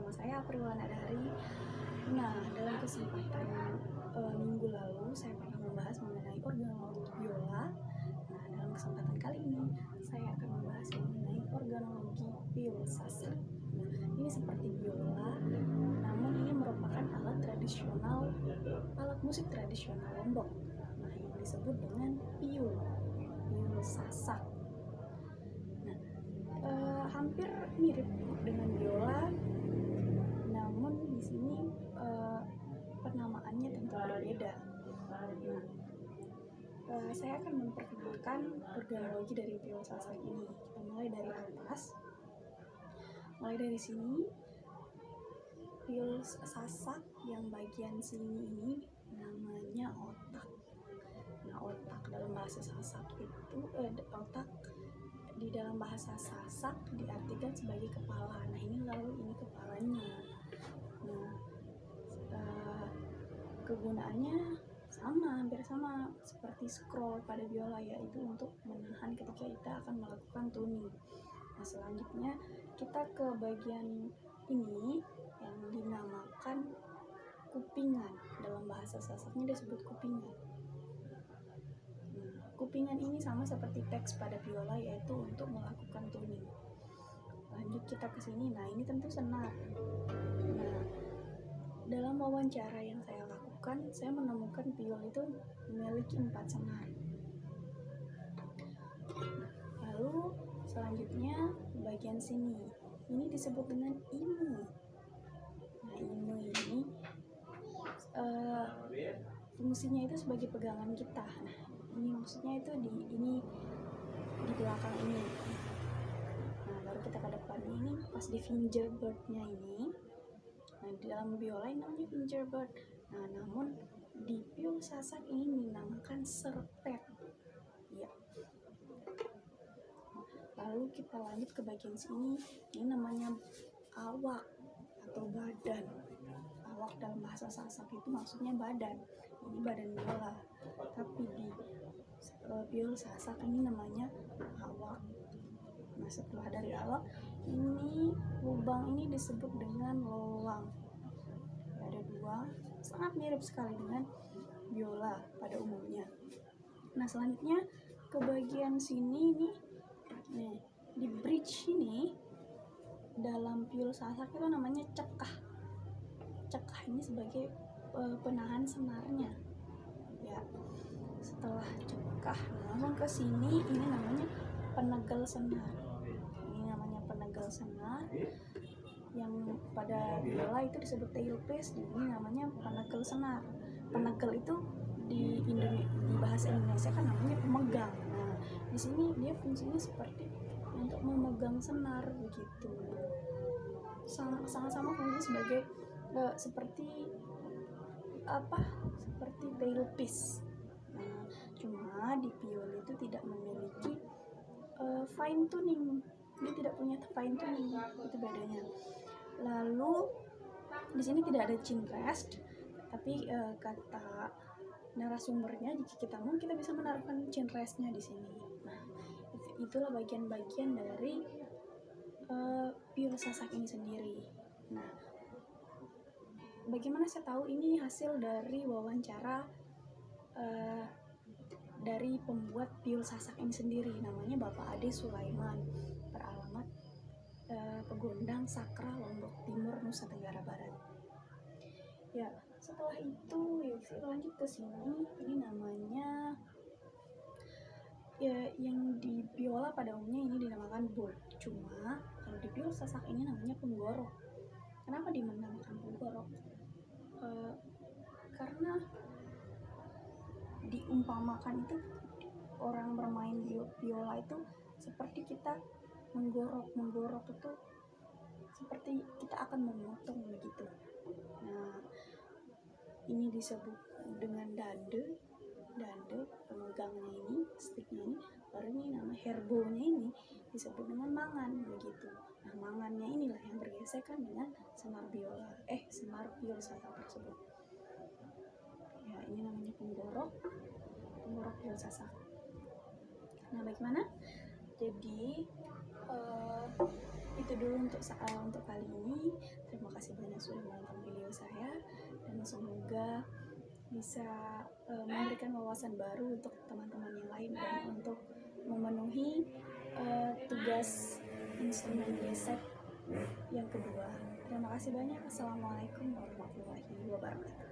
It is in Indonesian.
bersama saya April Nadari. Nah, dalam kesempatan minggu lalu saya pernah membahas mengenai organologi biola. Nah, dalam kesempatan kali ini saya akan membahas mengenai organologi piyul sasak. Nah, ini seperti biola, namun ini merupakan alat musik tradisional Lombok. Nah, yang disebut dengan piyul sasak. Hampir mirip dengan biola, namun di sini penamaannya tentu berbeda. Saya akan memperkenalkan organologi dari piyul sasak ini. Kita mulai dari atas, mulai dari sini. Piyul sasak yang bagian sini ini namanya otak. Nah, otak dalam bahasa sasak itu otak di dalam bahasa sasak diartikan sebagai kepala. Nah, ini kepalanya. Nah, kegunaannya hampir sama seperti scroll pada biola, yaitu untuk menahan ketika kita akan melakukan tuning. Nah, selanjutnya kita ke bagian ini yang dinamakan kupingan. Dalam bahasa sasaknya disebut kupingan. Kupingan ini sama seperti teks pada biola, yaitu untuk melakukan tuning. Lanjut kita ke sini. Nah, ini tentu senar. Nah, dalam wawancara yang saya lakukan, saya menemukan piyul itu memiliki 4 senar. Lalu selanjutnya bagian sini. Ini disebut dengan imu. Nah, imu ini fungsinya itu sebagai pegangan kita. Nah, ini maksudnya itu di belakang ini. Nah, baru kita ke depan ini pas di fingerboardnya ini. Nah, di dalam biola ini namanya fingerboard. Nah, namun di piyul sasak ini dinamakan serpet. Ya. Lalu kita lanjut ke bagian sini. Ini namanya awak atau badan. Awak dalam bahasa sasak itu maksudnya badan. Ini badan biola. Tapi di piyul sasak ini namanya awak. Nah, setelah dari awak ini lubang ini disebut dengan lowang. Ada 2, sangat mirip sekali dengan biola pada umumnya. Nah, selanjutnya ke bagian sini nih di bridge ini dalam piyul sasak itu namanya cekah. Cekah ini sebagai penahan senarnya. Ya. Setelah cekah langsung ke sini, ini namanya penegel senar. Ini namanya penegel senar yang pada biola itu disebut tailpiece. Ini namanya penegel senar. Penegel itu di bahasa Indonesia kan namanya pemegang. Nah, di sini dia fungsinya seperti untuk memegang senar begitu. Sama-sama fungsi sebagai seperti tailpiece. Nah, cuma di piyul itu tidak memiliki fine tuning. Dia tidak punya fine tuning, itu bedanya. Lalu di sini tidak ada chin rest, tapi kata narasumbernya jika kita mau kita bisa menaruhkan chin restnya di sini. Nah, itulah bagian-bagian dari piyul sasak ini sendiri. Nah, bagaimana saya tahu ini hasil dari wawancara dari pembuat piyul sasak ini sendiri, namanya Bapak Ade Sulaiman, beralamat Pegondang Sakra, Lombok Timur, Nusa Tenggara Barat. Ya, setelah itu kita lanjut ke sini. Ini namanya yang di biola pada umumnya ini dinamakan board. Cuma kalau di piyul sasak ini namanya penggorok. Kenapa dinamakan penggorok? Karena diumpamakan itu orang bermain biola itu seperti kita menggorok itu seperti kita akan memotong begitu. Nah, ini disebut dengan dade pemegangnya ini, sticknya ini, baru ini nama herbonya ini disebut dengan mangan begitu. Nah, mangannya inilah yang bergesekan dengan senar piyul sasak tersebut. Ya, ini namanya penggorok piyul sasak. Nah, bagaimana? Jadi itu dulu untuk kali ini. Terima kasih. bisa memberikan wawasan baru untuk teman-teman yang lain dan untuk memenuhi tugas instrumen gesek yang kedua. Terima kasih banyak. Assalamualaikum warahmatullahi wabarakatuh.